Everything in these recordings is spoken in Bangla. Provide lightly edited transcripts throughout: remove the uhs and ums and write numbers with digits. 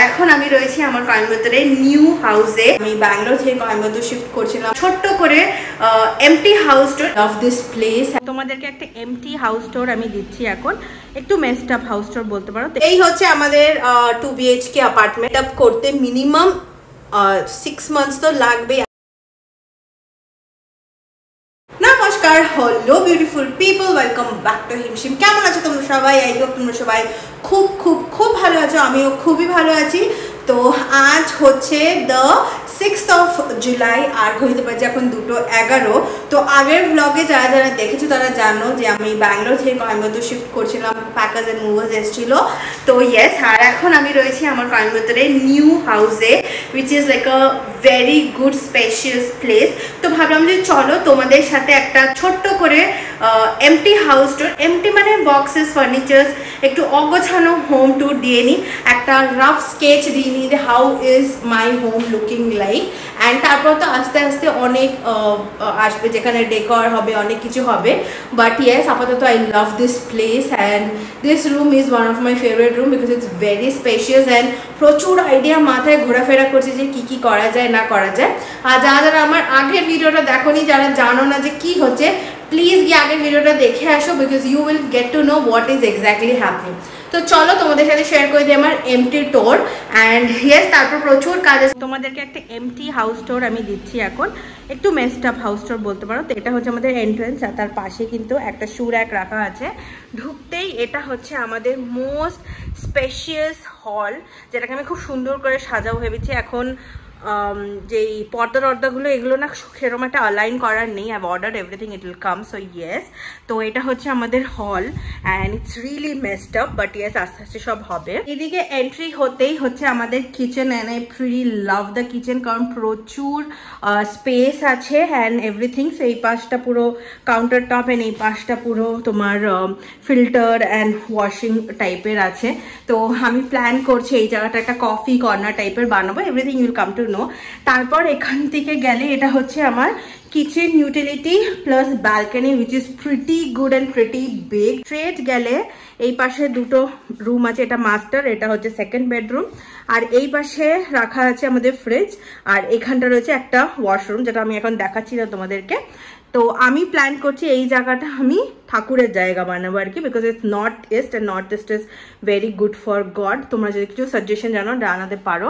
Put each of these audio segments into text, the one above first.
এখন আমি রয়েছি আমার কোয়েম্বাটোরে নিউ হাউসে। আমি ব্যাঙ্গালোর থেকে কোয়েম্বাটোর শিফট করছিলাম ছোট্ট করে empty house tour of this place. তোমাদেরকে একটা এমটি হাউস টুর আমি দিচ্ছি এখন, একটু মেসড আপ হাউস টুর বলতে পারো। এই হচ্ছে আমাদের 2 BHK অ্যাপার্টমেন্ট। আপ করতে মিনিমাম 6 মান্থস তো লাগবে। নমস্কার, hello beautiful people, welcome back to হিমশিম। কেমন আছো তোমরা সবাই? আই হোপ তোমরা সবাই খুব খুব খুব ভালো আছো। আমিও খুবই ভালো আছি। তো আজ হচ্ছে দ্য 6th অফ জুলাই, আর হইতে পারছে এখন 2:11। তো আগের ব্লগে যারা যারা দেখেছো তারা জানো যে আমি ব্যাঙ্গালোর থেকে কোয়েম্বাটোর শিফট করছিলাম, প্যাকার্স অ্যান্ড মুভার্স এসেছিলো। তো ইয়েস, আর এখন আমি রয়েছি আমার কোয়েম্বাটোরে নিউ হাউসে, which is like a very good spacious place. তো ভাবলাম যে চলো তোমাদের সাথে একটা ছোট্ট করে এমটি হাউস টুর, এমটি মানে বক্সেস, ফার্নিচার্স, একটু অগোছানো হোম ট্যুর দিয়ে নিই, একটা রাফ স্কেচ দিয়ে নিই যে how is my home looking like. And তারপর তো আস্তে আস্তে অনেক আসবে, যেখানে ডেকর হবে, অনেক কিছু হবে। বাট ইয়েস, আপাতত I love this place and this room is one of my favourite room because it's very spacious and প্রচুর আইডিয়া মাথায় ঘোরাফেরা করছে যে কী কী করা যায় না করা যায়। আর যারা যারা আমার আগের ভিডিওটা দেখোনি, যারা জানো না যে কী হচ্ছে, প্লিজ গিয়ে আগের ভিডিওটা দেখে আসো because you will get to know what is exactly happening. তো চলো তোমাদের সাথে শেয়ার করে দিই আমার এমটি ট্যুর। অ্যান্ড ইয়েস, তারপর প্রচুর কাজ আছে। তোমাদেরকে একটা এমটি হাউস ট্যুর আমি দিচ্ছি এখন, একটু মেসড আপ হাউস ট্যুর বলতে পারো। তো এটা হচ্ছে আমাদের এন্ট্রেন্স, আর তার পাশে কিন্তু একটা শু র্যাক রাখা আছে। ঢুকতেই এটা হচ্ছে আমাদের মোস্ট স্পেশিয়াস হল, যেটাকে আমি খুব সুন্দর করে সাজাও ভেবেছি। এখন যেই পর্দাগুলো এগুলো না সেরকম একটা অ্যালাইন করার নেই। I order everything, it will come. So yes, তো এটা হচ্ছে আমাদের hall and it's really messed up, but yes আস্তে আস্তে সব হবে। এদিকে এন্ট্রি হতেই হচ্ছে আমাদের kitchen and I really love the kitchen, কারণ প্রচুর স্পেস আছে অ্যান্ড এভরিথিং। সো এই পাশটা পুরো কাউন্টার টপ অ্যান্ড এই পাশটা পুরো তোমার ফিল্টার অ্যান্ড ওয়াশিং টাইপের আছে। তো আমি প্ল্যান করছি এই জায়গাটা একটা কফি কর্নার টাইপের বানাবো। Everything you'll come to know. তারপর এখান থেকে গেলে এটা হচ্ছে আমার kitchen utility plus balcony, which is pretty good and pretty big. Straight গেলে এই পাশে দুটো রুম আছে, এটা মাস্টার, এটা হচ্ছে সেকেন্ড বেডরুম। আর এই পাশে রাখা আছে আমাদের ফ্রিজ, আর এখানটা রয়েছে একটা ওয়াশরুম, যেটা আমি এখন দেখাচ্ছি না তোমাদেরকে। তো আমি প্ল্যান করছি এই জায়গাটা আমি ঠাকুরের জায়গা বানাবো আর কি, because it's north east and north east is very good for god. তোমরা যদি কিছু সাজেশন জানো জানাতে পারো।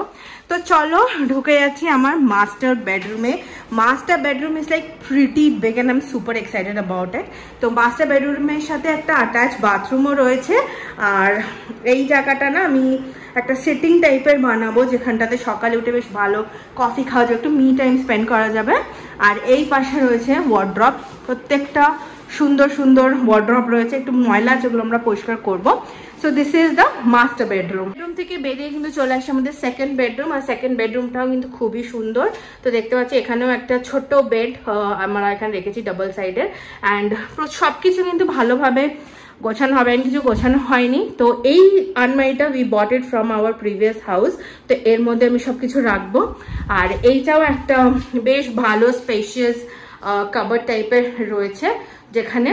তো চলো ঢুকে যাচ্ছি আমার মাস্টার বেডরুমে। Master bedroom is like pretty big and I am super excited about it. তো মাস্টার বেডরুমের সাথে একটা অ্যাটাচ বাথরুমও রয়েছে। আর এই জায়গাটা না আমি একটা সিটিং টাইপের বানাবো, যেখানটাতে সকালে উঠে বেশ ভালো কফি খাওয়া যাবে, একটু মি টাইম স্পেন্ড করা যাবে। আর এই পাশে রয়েছে ওয়ার্ড্রপ, প্রত্যেকটা সুন্দর সুন্দর ওয়ার্ড্রপ রয়েছে, একটু ময়লা যেগুলো আমরা পরিষ্কার করবো। So this is the master bedroom. Bedroom থেকে বেরিয়ে কিন্তু চলে আসে আমাদের সেকেন্ড বেডরুম, আর সেকেন্ড বেডরুমটাও কিন্তু খুবই সুন্দর। তো দেখতে পাচ্ছি এখানেও একটা ছোট্ট বেড আমরা এখানে রেখেছি ডাবল সাইডের, অ্যান্ড সব কিছু কিন্তু ভালোভাবে গোছানো হবে, কিছু গোছানো হয়নি। তো এই আলমারিটা we bot it from our previous house, তো এর মধ্যে আমি সব কিছু রাখবো। আর এইটাও একটা বেশ ভালো স্পেশিয়াস কাবার্ড টাইপের রয়েছে, যেখানে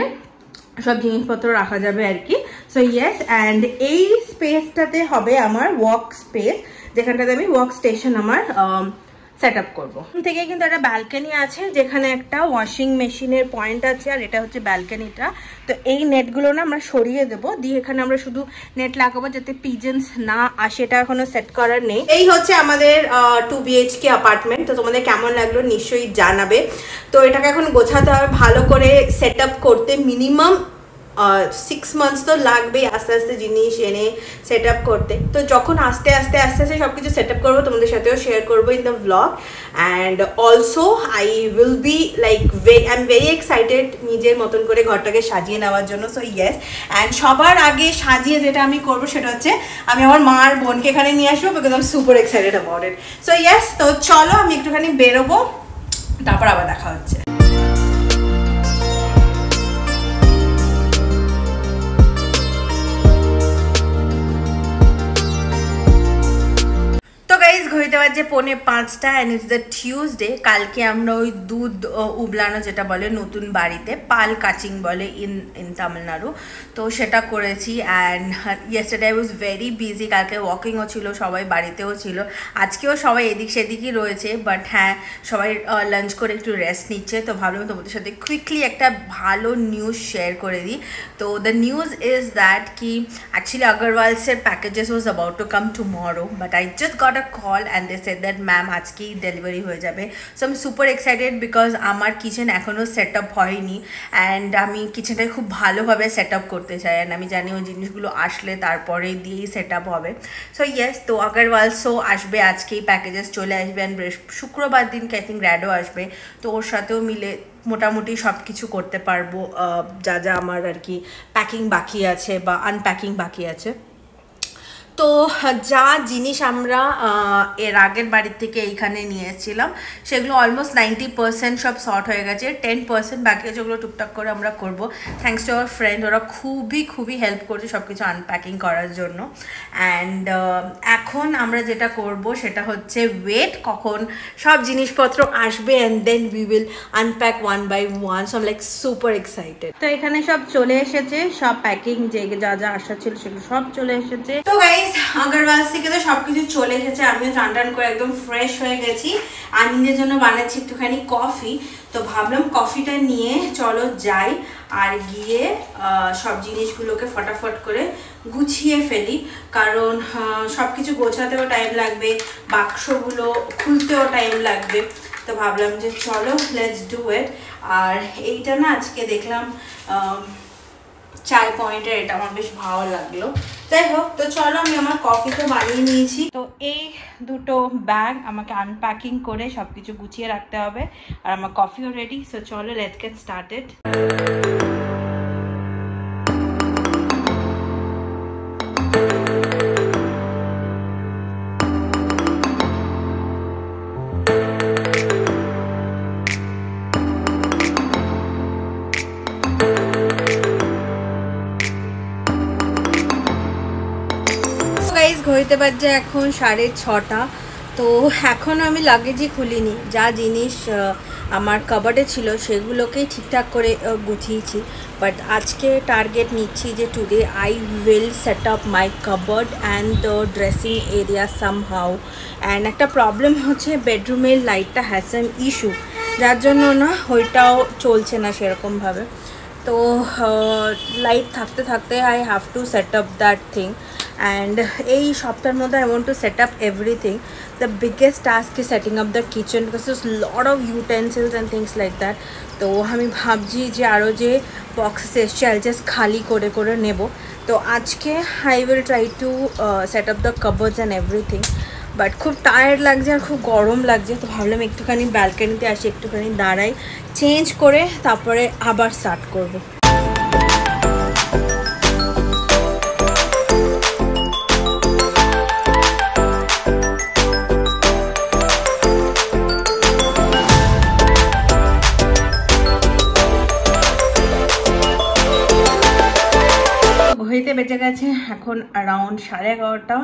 সব জিনিসপত্র রাখা যাবে আর কি। সো ইয়েস, অ্যান্ড এই স্পেসটাতে হবে আমার ওয়ার্ক স্পেস, যেখানটাতে আমি ওয়ার্ক স্টেশন আমার সেট আপ করবো। থেকে কিন্তু একটা ব্যালকনি আছে, যেখানে একটা ওয়াশিং মেশিনের পয়েন্ট আছে, আর এটা হচ্ছে ব্যালকনিটা। তো এই নেটগুলো না আমরা সরিয়ে দেবো, দিয়ে এখানে আমরা শুধু নেট লাগাবো যাতে পিজেন্স না আসে। এটা এখনো সেট করার নেই। এই হচ্ছে আমাদের 2 BHK অ্যাপার্টমেন্ট। তো তোমাদের কেমন লাগলো নিশ্চয়ই জানাবে। তো এটাকে এখন গোছাতে হবে, ভালো করে সেট আপ করতে মিনিমাম 6 মান্থস তো লাগবেই, আস্তে আস্তে জিনিস এনে সেট আপ করতে। তো যখন আস্তে আস্তে সব কিছু সেট আপ করবো, তোমাদের সাথেও শেয়ার করবো in the vlog. And also I will be like I am very excited নিজের মতন করে ঘরটাকে সাজিয়ে নেওয়ার জন্য। সো ইয়েস, অ্যান্ড সবার আগে সাজিয়ে যেটা আমি করবো সেটা হচ্ছে আমি আমার মা আর বোনকে এখানে নিয়ে আসবো, because I am super excited about it. So yes, তো চলো আমি একটুখানি বেরোবো, তারপর আবার দেখা হচ্ছে। গাইজ ঘড়িতে বাজে 4:45 অ্যান্ড ইটস দ্য টিউসডে। কালকে আমরা ওই দুধ উবলানো যেটা বলে নতুন বাড়িতে পাল কাচিং বলে ইন তামিলনাড়ু, তো সেটা করেছি। And yesterday I was very busy. কালকে ওয়াকিংও ছিল, সবাই বাড়িতেও ছিল, আজকেও সবাই এদিক সেদিকই রয়েছে। বাট হ্যাঁ, সবাই লাঞ্চ করে একটু রেস্ট নিচ্ছে। তো ভাবলাম তোমাদের সাথে কুইকলি একটা ভালো নিউজ শেয়ার করে দিই। তো দ্য নিউজ ইজ দ্যাট কি অ্যাকচুয়ালি আগরওয়ালসের packages was about to come tomorrow, but I just got a call and they said that ma'am আজকেই ডেলিভারি হয়ে যাবে। সো আমি সুপার এক্সাইটেড বিকজ আমার কিচেন এখনও সেট আপ হয়নি অ্যান্ড আমি কিচেনটাকে খুব ভালোভাবে সেট আপ করতে চাই। অ্যান্ড আমি জানি ওই জিনিসগুলো আসলে তারপরে দিয়েই সেট আপ হবে। সো ইয়েস, তো আগরওয়ালসও আসবে, আজকেই প্যাকেজেস চলে আসবে। অ্যান্ড শুক্রবার দিনকে আই থিঙ্ক র্যাডও আসবে, তো ওর সাথেও মিলে মোটামুটি সব কিছু করতে পারবো যা যা আমার আর কি প্যাকিং বাকি আছে বা আনপ্যাকিং বাকি আছে। তো যা জিনিস আমরা এর আগের বাড়ির থেকে এইখানে নিয়ে এসেছিলাম সেগুলো অলমোস্ট 90% সব শর্ট হয়ে গেছে, 10% বাকি আছে, ওগুলো টুকটাক করে আমরা করবো। থ্যাঙ্কস টু আওয়ার ফ্রেন্ড, ওরা খুবই হেল্প করছে সব কিছু আনপ্যাকিং করার জন্য। অ্যান্ড এখন আমরা যেটা করব সেটা হচ্ছে ওয়েট কখন সব জিনিসপত্র আসবে and then we will unpack one by one. So I am like super excited. তো এখানে সব চলে এসেছে, সব প্যাকিং যে যা যা আসা ছিল সেগুলো সব চলে এসেছে। তো গাইস আগরওয়ালস থেকে তো সবকিছু চলে এসেছে, আমিও চান টান করে একদম ফ্রেশ হয়ে গেছি। আর নিজের জন্য বানাচ্ছি একটুখানি কফি। তো ভাবলাম কফিটা নিয়ে চলো যাই আর গিয়ে সব জিনিসগুলোকে ফটাফট করে গুছিয়ে ফেলি, কারণ সব কিছু গোছাতেও টাইম লাগবে, বাক্সগুলো খুলতেও টাইম লাগবে। তো ভাবলাম যে চলো লেটস ডু ইট। আর এইটা না আজকে দেখলাম চাই পয়েন্টের, এটা আমার বেশ ভালো লাগলো। যাই হোক, তো চলো আমি আমার কফি তো বানিয়ে নিয়েছি। তো এই দুটো ব্যাগ আমাকে আনপ্যাকিং করে সব কিছু গুছিয়ে রাখতে হবে, আর আমার কফিও রেডি। সো চলো লেটস গেট স্টার্টেড। ঘড়িতে বাজে এখন 6:30। তো এখনও আমি লাগেজই খুলিনি, যা জিনিস আমার কাবার্ডে ছিল সেগুলোকেই ঠিকঠাক করে গুছিয়েছি। বাট আজকে টার্গেট নিচ্ছি যে today I will set up my covered and the dressing area somehow. And একটা প্রবলেম হচ্ছে বেডরুমের লাইটটা হ্যাজ সাম ইস্যু, যার জন্য না ওইটাও চলছে না সেরকমভাবে। তো লাইট থাকতে থাকতে I have to set up that thing. And এই সপ্তাহের মধ্যে I want to set up everything. The biggest task is setting up the kitchen because is lot of utensils and things like that. তো আমি ভাবছি যে আরও যে বক্সেস এসছে আই জাস্ট খালি করে করে নেব। তো আজকে I will try to set up the কাবার্ডস and everything. But খুব টায়ার্ড লাগছে আর খুব গরম লাগছে, তো ভাবলাম একটুখানি ব্যালকনিতে আসি, একটুখানি দাঁড়াই, চেঞ্জ করে তারপরে আবার স্টার্ট করবো। ঘড়িতে বেজে গেছে এখন অ্যারাউন্ড 11:30।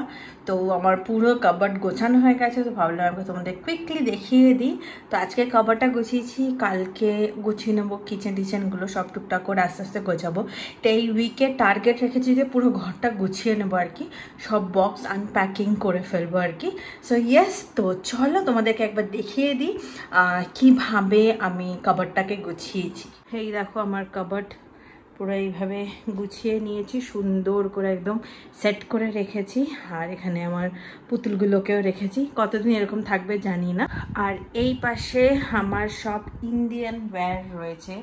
তো আমার পুরো কাবার্ড গোছানো হয়ে গেছে। তো ভাবলাম আমাকে তোমাদের কুইকলি দেখিয়ে দিই। তো আজকে কাবার্ডটা গুছিয়েছি, কালকে গুছিয়ে নেবো কিচেন টিচেনগুলো, সব টুকটাক করে আস্তে আস্তে গোছাবো। তো এই উইকে টার্গেট রেখেছি যে পুরো ঘরটা গুছিয়ে নেবো আর কি, সব বক্স আনপ্যাকিং করে ফেলবো আর কি। সো ইয়েস, তো চলো তোমাদেরকে একবার দেখিয়ে দিই কীভাবে আমি কাবার্ডটাকে গুছিয়েছি। এই দেখো আমার কাবার্ড পুরো এইভাবে গুছিয়ে নিয়েছি, সুন্দর করে একদম সেট করে রেখেছি। আর এখানে আমার পুতুলগুলোকেও রেখেছি, কতদিন এরকম থাকবে জানি না। আর এই পাশে আমার সব ইন্ডিয়ান ওয়্যার রয়েছে,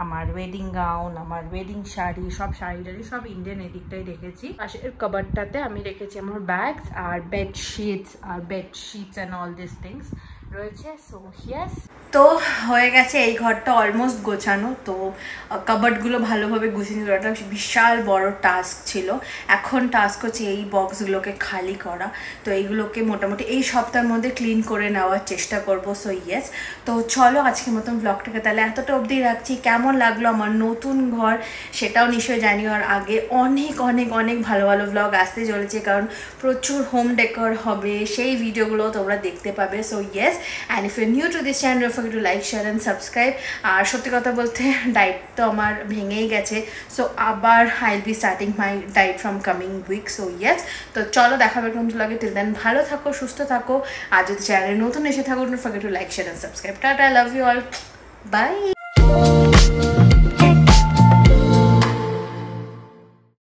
আমার ওয়েডিং গাউন, আমার ওয়েডিং শাড়ি, সব শাড়ি টাড়ি সব ইন্ডিয়ান এদিকটাই রেখেছি। পাশের কাবার্ডটাতে আমি রেখেছি আমার ব্যাগস আর bedsheets and all this things. রয়েছে। সো ইয়েস, তো হয়ে গেছে এই ঘরটা অলমোস্ট গোছানো। তো কাবার্ডগুলো ভালোভাবে গুছিয়ে নিয়ে একটা বিশাল বড় টাস্ক ছিল। এখন টাস্ক হচ্ছে এই বক্সগুলোকে খালি করা। তো এইগুলোকে মোটামুটি এই সপ্তাহের মধ্যে ক্লিন করে নেওয়ার চেষ্টা করব। সো ইয়েস, তো চলো আজকের মতন ব্লগটাকে তাহলে এতটা অবধি রাখছি। কেমন লাগলো আমার নতুন ঘর সেটাও নিশ্চয়ই জানিও। আর আগে অনেক অনেক অনেক ভালো ভালো ব্লগ আসতে চলেছে, কারণ প্রচুর হোম ডেকর হবে, সেই ভিডিওগুলো তোমরা দেখতে পাবে। So yes, and if you new to this channel, don't forget to like, share and subscribe. আর সত্যি কথা বলতে ডায়েট তো আমার ভেঙেই গেছে। সো আবার I will be starting my diet from coming week. So yes, তো চলো দেখাবে কোন লাগে। টিল দেন ভালো থাকো, সুস্থ থাকো। আর যদি চ্যানেলে নতুন এসে থাকো, don't forget to like, share and subscribe. টাটা, লাভ ইউ অল, বাই।